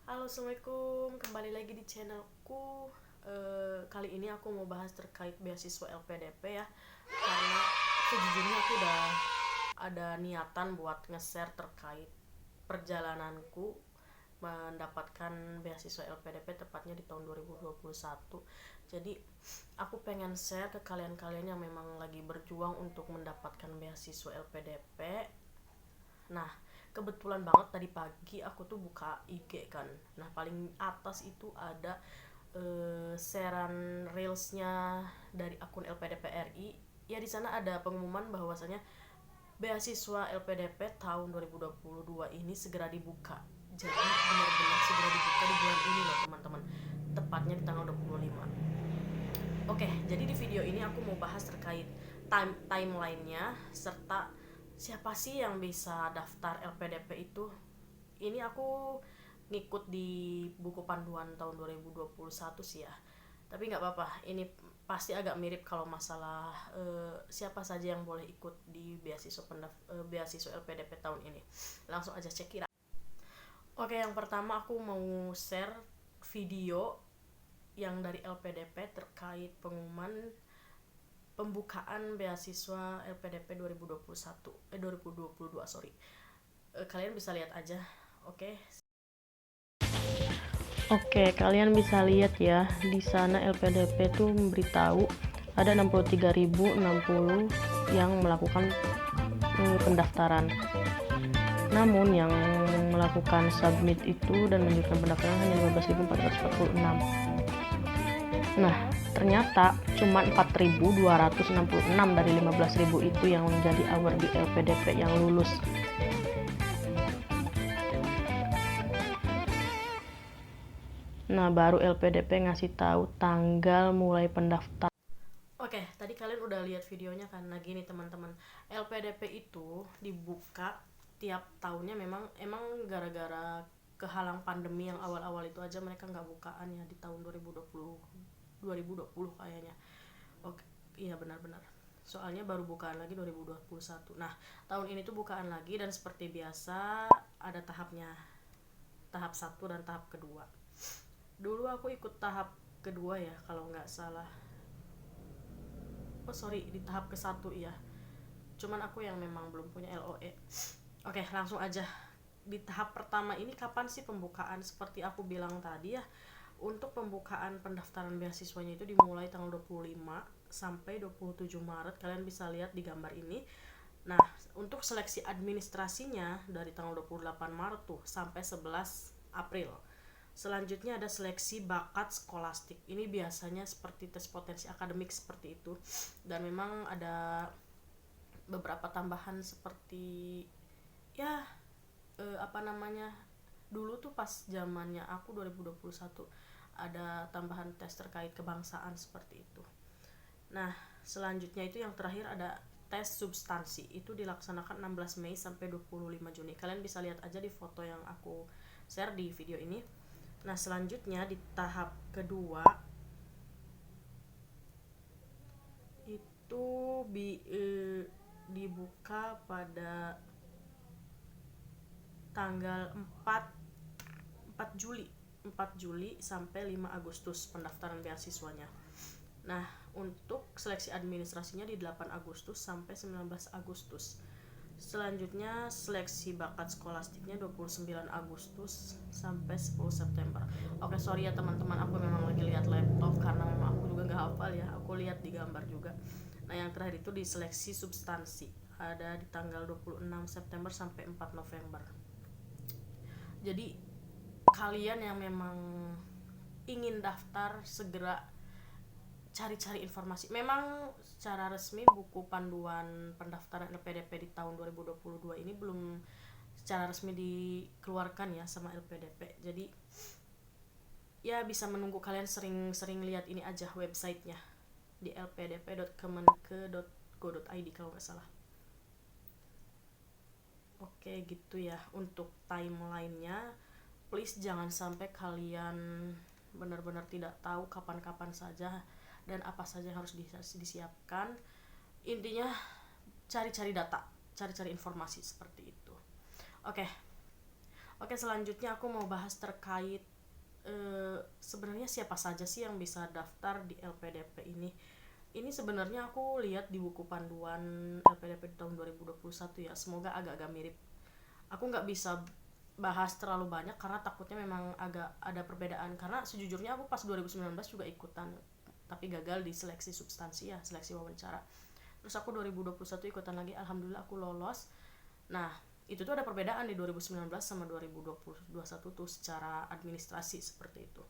Halo, assalamualaikum. Kembali lagi di channelku. Kali ini aku mau bahas terkait beasiswa LPDP ya. Karena sejujurnya aku udah ada niatan buat nge-share terkait perjalananku mendapatkan beasiswa LPDP tepatnya di tahun 2021. Jadi aku pengen share ke kalian-kalian yang memang lagi berjuang untuk mendapatkan beasiswa LPDP. Nah, kebetulan banget tadi pagi aku tuh buka IG kan. Nah, paling atas itu ada sharean reelsnya dari akun LPDP RI. Ya, di sana ada pengumuman bahwasanya beasiswa LPDP tahun 2022 ini segera dibuka. Jadi benar-benar segera dibuka di bulan ini loh teman-teman. Tepatnya di tanggal 25. Oke, jadi di video ini aku mau bahas terkait timelinenya serta siapa sih yang bisa daftar LPDP itu. Ini aku ngikut di buku panduan tahun 2021 sih ya. Tapi nggak apa-apa, ini pasti agak mirip kalau masalah siapa saja yang boleh ikut di beasiswa LPDP tahun ini. Langsung aja cek kira. Oke, yang pertama aku mau share video yang dari LPDP terkait pengumuman pembukaan beasiswa LPDP 2022 sorry. Kalian bisa lihat aja. Oke. Oke, kalian bisa lihat ya, di sana LPDP tuh memberitahu ada 63.060 yang melakukan pendaftaran. Namun yang melakukan submit itu dan melanjutkan pendaftaran hanya 15.446. Nah, ternyata cuma 4.266 dari 15.000 itu yang menjadi award di LPDP yang lulus. Nah, baru LPDP ngasih tahu tanggal mulai pendaftaran. Oke, tadi kalian udah lihat videonya kan. Nah, gini teman-teman, LPDP itu dibuka tiap tahunnya emang gara-gara kehalang pandemi yang awal-awal itu aja mereka nggak bukaan ya di tahun 2020 kayaknya. Oke, iya benar-benar. Soalnya baru bukaan lagi 2021. Nah, tahun ini tuh bukaan lagi dan seperti biasa ada tahapnya. Tahap 1 dan tahap kedua. Dulu aku ikut tahap kedua ya kalau nggak salah. Oh sorry, di tahap ke-1 ya. Cuman aku yang memang belum punya LOE. Oke, langsung aja. Di tahap pertama ini kapan sih pembukaan? Seperti aku bilang tadi ya, untuk pembukaan pendaftaran beasiswanya itu dimulai tanggal 25 sampai 27 Maret. Kalian bisa lihat di gambar ini. Nah, untuk seleksi administrasinya dari tanggal 28 Maret tuh sampai 11 April. Selanjutnya ada seleksi bakat skolastik. Ini biasanya seperti tes potensi akademik seperti itu. Dan memang ada beberapa tambahan seperti ya apa namanya? Dulu tuh pas zamannya aku 2021 ada tambahan tes terkait kebangsaan seperti itu. Nah, selanjutnya itu yang terakhir ada tes substansi. Itu dilaksanakan 16 Mei sampai 25 Juni. Kalian bisa lihat aja di foto yang aku share di video ini. Nah, selanjutnya di tahap kedua itu dibuka pada tanggal 4 Juli 4 Juli sampai 5 Agustus pendaftaran beasiswanya. Nah, untuk seleksi administrasinya di 8 Agustus sampai 19 Agustus. Selanjutnya seleksi bakat skolastiknya 29 Agustus sampai 10 September. Oke, sorry ya teman-teman, aku memang lagi lihat laptop karena memang aku juga nggak hafal ya. Aku lihat di gambar juga. Nah, yang terakhir itu di seleksi substansi. Ada di tanggal 26 September sampai 4 November. Jadi kalian yang memang ingin daftar segera cari-cari informasi. Memang secara resmi buku panduan pendaftaran LPDP di tahun 2022 ini belum secara resmi dikeluarkan ya sama LPDP. Jadi ya bisa menunggu kalian sering-sering lihat ini aja websitenya di lpdp.kemenke.go.id kalau nggak salah. Oke, gitu ya untuk timelinenya. Please jangan sampai kalian benar-benar tidak tahu kapan-kapan saja dan apa saja yang harus disiapkan. Intinya cari-cari data, cari-cari informasi seperti itu. Oke. Oke, selanjutnya aku mau bahas terkait sebenarnya siapa saja sih yang bisa daftar di LPDP ini. Ini sebenarnya aku lihat di buku panduan LPDP tahun 2021 ya, semoga agak-agak mirip. Aku nggak bisa bahas terlalu banyak karena takutnya memang agak ada perbedaan, karena sejujurnya aku pas 2019 juga ikutan tapi gagal di seleksi substansi ya, seleksi wawancara. Terus aku 2021 ikutan lagi, alhamdulillah aku lolos. Nah, itu tuh ada perbedaan di 2019 sama 2021 tuh secara administrasi seperti itu.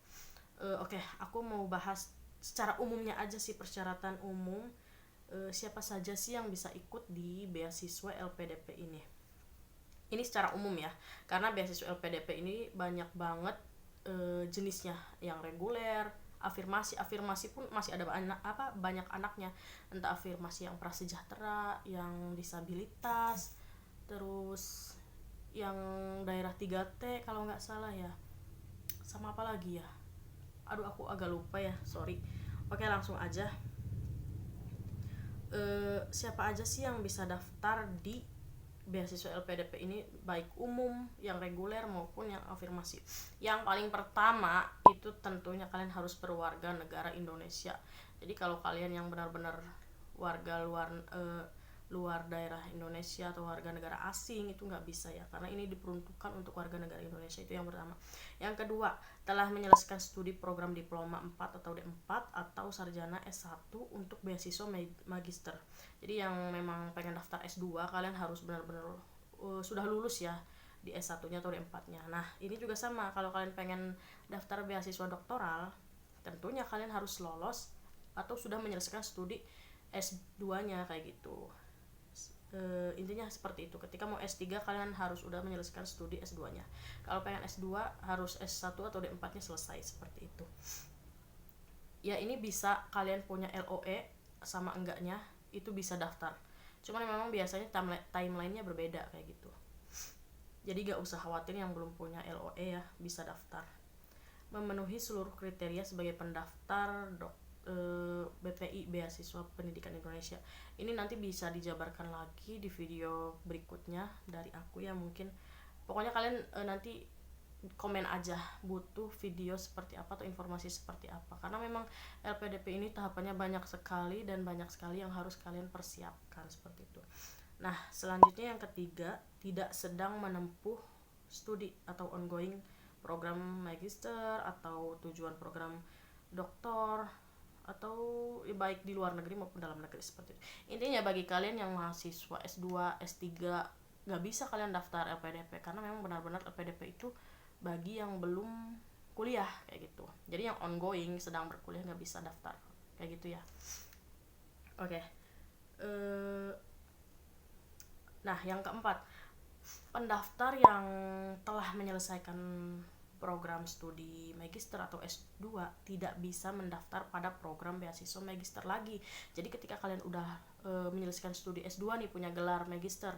Oke, aku mau bahas secara umumnya aja sih, persyaratan umum siapa saja sih yang bisa ikut di beasiswa LPDP ini. Ini secara umum ya, karena beasiswa LPDP ini banyak banget jenisnya, yang reguler, afirmasi pun masih ada banyak anaknya, entah afirmasi yang prasejahtera, yang disabilitas, terus yang daerah 3T kalau nggak salah ya, sama apa lagi ya, aduh aku agak lupa ya, sorry. Oke, langsung aja. Siapa aja sih yang bisa daftar di beasiswa LPDP ini, baik umum, yang reguler maupun yang afirmasi. Yang paling pertama itu tentunya kalian harus berwarga negara Indonesia. Jadi kalau kalian yang benar-benar warga luar daerah Indonesia atau warga negara asing itu nggak bisa ya, karena ini diperuntukkan untuk warga negara Indonesia. Itu yang pertama. Yang kedua, telah menyelesaikan studi program diploma 4 atau D4 atau sarjana S1 untuk beasiswa magister. Jadi yang memang pengen daftar S2, kalian harus benar-benar sudah lulus ya di S1-nya atau D4-nya. Nah, ini juga sama, kalau kalian pengen daftar beasiswa doktoral, tentunya kalian harus lolos atau sudah menyelesaikan studi S2-nya kayak gitu. Intinya seperti itu. Ketika mau S3 kalian harus udah menyelesaikan studi S2-nya. Kalau pengen S2 harus S1 atau D4-nya selesai, seperti itu. Ya, ini bisa kalian punya LOE sama enggaknya itu bisa daftar. Cuman memang biasanya timeline-nya berbeda kayak gitu. Jadi gak usah khawatir yang belum punya LOE ya, bisa daftar. Memenuhi seluruh kriteria sebagai pendaftar BPI, Beasiswa Pendidikan Indonesia. Ini nanti bisa dijabarkan lagi di video berikutnya dari aku ya, mungkin. Pokoknya kalian nanti komen aja butuh video seperti apa atau informasi seperti apa, karena memang LPDP ini tahapannya banyak sekali dan banyak sekali yang harus kalian persiapkan seperti itu. Nah, selanjutnya yang ketiga, tidak sedang menempuh studi atau ongoing program magister atau tujuan program doktor, atau baik di luar negeri maupun dalam negeri seperti itu. Intinya bagi kalian yang mahasiswa S2, S3 nggak bisa kalian daftar LPDP, karena memang benar-benar LPDP itu bagi yang belum kuliah kayak gitu. Jadi yang ongoing sedang berkuliah nggak bisa daftar kayak gitu ya. Oke. Nah, yang keempat, pendaftar yang telah menyelesaikan program studi magister atau S2 tidak bisa mendaftar pada program beasiswa magister lagi. Jadi ketika kalian udah menyelesaikan studi S2 nih, punya gelar magister,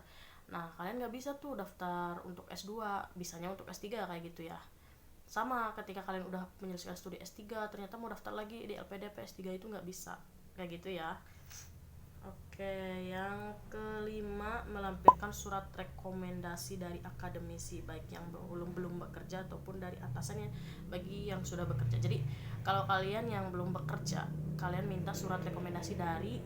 nah kalian nggak bisa tuh daftar untuk S2, bisanya untuk S3 kayak gitu ya. Sama ketika kalian udah menyelesaikan studi S3 ternyata mau daftar lagi di LPDP S3 itu nggak bisa kayak gitu ya. Oke, yang kelima, melampirkan surat rekomendasi dari akademisi, baik yang belum bekerja ataupun dari atasannya bagi yang sudah bekerja. Jadi kalau kalian yang belum bekerja, kalian minta surat rekomendasi dari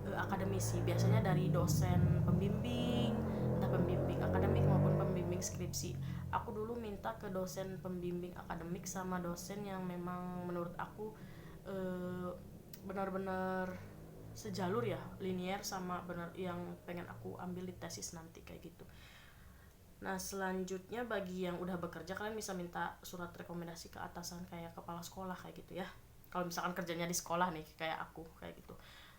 akademisi, biasanya dari dosen pembimbing, entah pembimbing akademik maupun pembimbing skripsi. Aku dulu minta ke dosen pembimbing akademik sama dosen yang memang menurut aku benar-benar sejalur ya, linier sama benar yang pengen aku ambil di tesis nanti kayak gitu. Nah, selanjutnya bagi yang udah bekerja, kalian bisa minta surat rekomendasi ke atasan kayak kepala sekolah kayak gitu ya. Kalau misalkan kerjanya di sekolah nih kayak aku kayak gitu.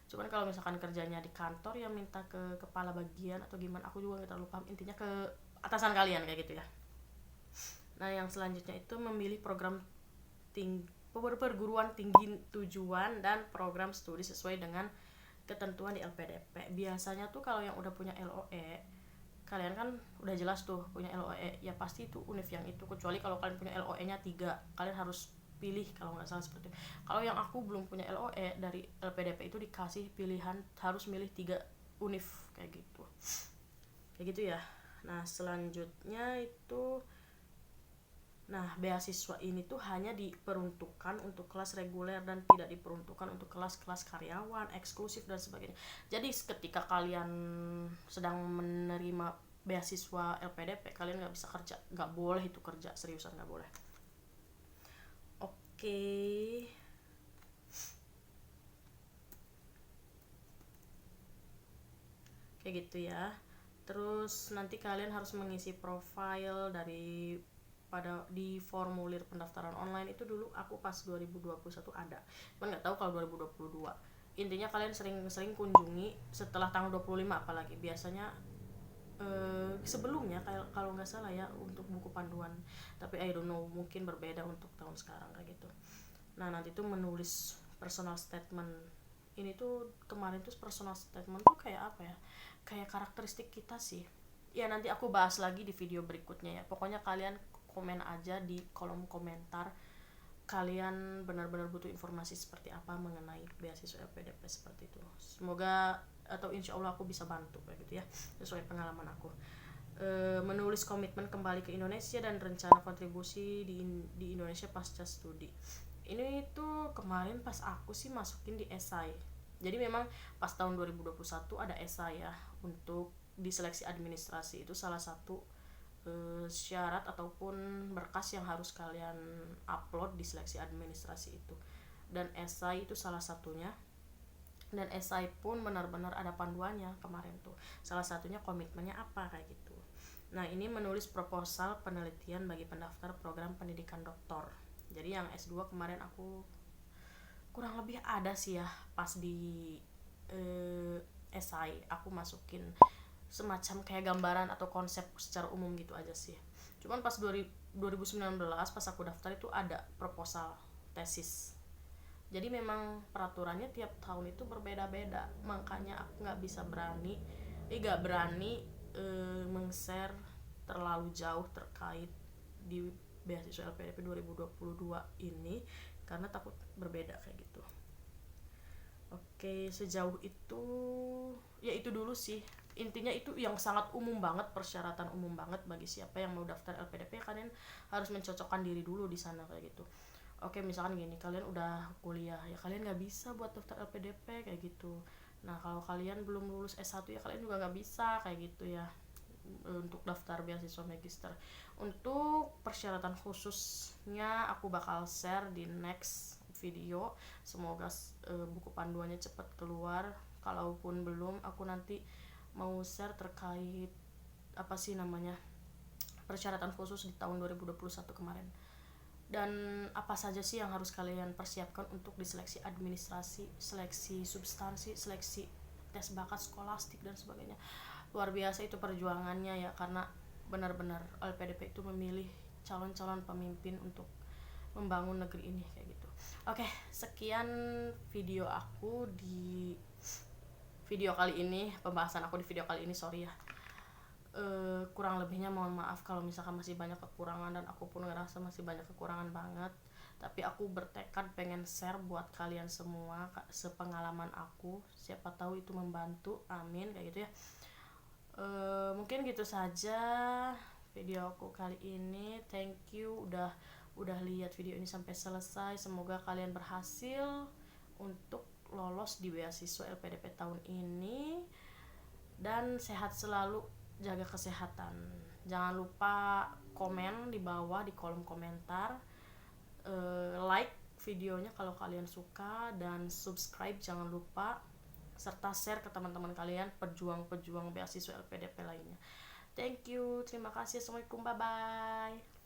Cuman kalau misalkan kerjanya di kantor ya minta ke kepala bagian atau gimana, aku juga nggak terlalu paham. Intinya ke atasan kalian kayak gitu ya. Nah, yang selanjutnya itu memilih program perguruan tinggi tujuan dan program studi sesuai dengan ketentuan di LPDP. Biasanya tuh kalau yang udah punya LOE, kalian kan udah jelas tuh punya LOE, ya pasti itu univ yang itu, kecuali kalau kalian punya LOE-nya 3, kalian harus pilih kalau nggak salah seperti itu. Kalau yang aku belum punya LOE, dari LPDP itu dikasih pilihan harus milih 3 univ kayak gitu ya. Nah, selanjutnya itu Nah, beasiswa ini tuh hanya diperuntukkan untuk kelas reguler dan tidak diperuntukkan untuk kelas-kelas karyawan, eksklusif dan sebagainya. Jadi ketika kalian sedang menerima beasiswa LPDP, kalian nggak bisa kerja, nggak boleh itu kerja, seriusan nggak boleh. Oke, kayak gitu ya. Terus nanti kalian harus mengisi profile dari pada di formulir pendaftaran online itu. Dulu aku pas 2021 ada, cuman nggak tahu kalau 2022. Intinya kalian sering-sering kunjungi setelah tanggal 25, apalagi biasanya sebelumnya kalau nggak salah ya untuk buku panduan, tapi I don't know, mungkin berbeda untuk tahun sekarang kayak gitu. Nah, nanti tuh menulis personal statement. Ini tuh kemarin tuh personal statement tuh kayak apa ya, kayak karakteristik kita sih ya. Nanti aku bahas lagi di video berikutnya ya. Pokoknya kalian komen aja di kolom komentar, kalian benar-benar butuh informasi seperti apa mengenai beasiswa LPDP seperti itu. Semoga atau insya Allah aku bisa bantu kayak gitu ya, sesuai pengalaman aku. Menulis komitmen kembali ke Indonesia dan rencana kontribusi di Indonesia pasca studi. Ini tuh kemarin pas aku sih masukin di esai. Jadi memang pas tahun 2021 ada esai ya untuk diseleksi administrasi. Itu salah satu syarat ataupun berkas yang harus kalian upload di seleksi administrasi itu. Dan esai itu salah satunya. Dan esai pun benar-benar ada panduannya kemarin tuh. Salah satunya komitmennya apa kayak gitu. Nah, ini menulis proposal penelitian bagi pendaftar program pendidikan doktor. Jadi yang S2 kemarin aku kurang lebih ada sih ya, pas di esai aku masukin semacam kayak gambaran atau konsep secara umum gitu aja sih. Cuman pas 2019 pas aku daftar itu ada proposal tesis. Jadi memang peraturannya tiap tahun itu berbeda-beda, makanya aku nggak berani meng-share terlalu jauh terkait di beasiswa LPDP 2022 ini karena takut berbeda kayak gitu. Oke, sejauh itu ya itu dulu sih. Intinya itu yang sangat umum banget, persyaratan umum banget bagi siapa yang mau daftar LPDP. Kalian harus mencocokkan diri dulu di sana kayak gitu. Oke, misalkan gini, kalian udah kuliah ya, kalian nggak bisa buat daftar LPDP kayak gitu. Nah, kalau kalian belum lulus S1 ya kalian juga nggak bisa kayak gitu ya untuk daftar beasiswa magister. Untuk persyaratan khususnya aku bakal share di next video. Semoga buku panduannya cepat keluar. Kalaupun belum, aku nanti mau share terkait apa sih namanya, persyaratan khusus di tahun 2021 kemarin. Dan apa saja sih yang harus kalian persiapkan untuk diseleksi administrasi, seleksi substansi, seleksi tes bakat skolastik dan sebagainya. Luar biasa itu perjuangannya ya, karena benar-benar LPDP itu memilih calon-calon pemimpin untuk membangun negeri ini kayak gitu. Oke, sekian video aku di video kali ini, pembahasan aku di video kali ini, sorry ya. Kurang lebihnya mohon maaf kalau misalkan masih banyak kekurangan, dan aku pun ngerasa masih banyak kekurangan banget, tapi aku bertekad pengen share buat kalian semua sepengalaman aku, siapa tahu itu membantu, amin kayak gitu ya. Mungkin gitu saja video aku kali ini. Thank you udah lihat video ini sampai selesai. Semoga kalian berhasil untuk lolos di beasiswa LPDP tahun ini, dan sehat selalu, jaga kesehatan. Jangan lupa komen di bawah di kolom komentar, like videonya kalau kalian suka, dan subscribe jangan lupa, serta share ke teman-teman kalian pejuang-pejuang beasiswa LPDP lainnya. Thank you, terima kasih, assalamualaikum, bye bye.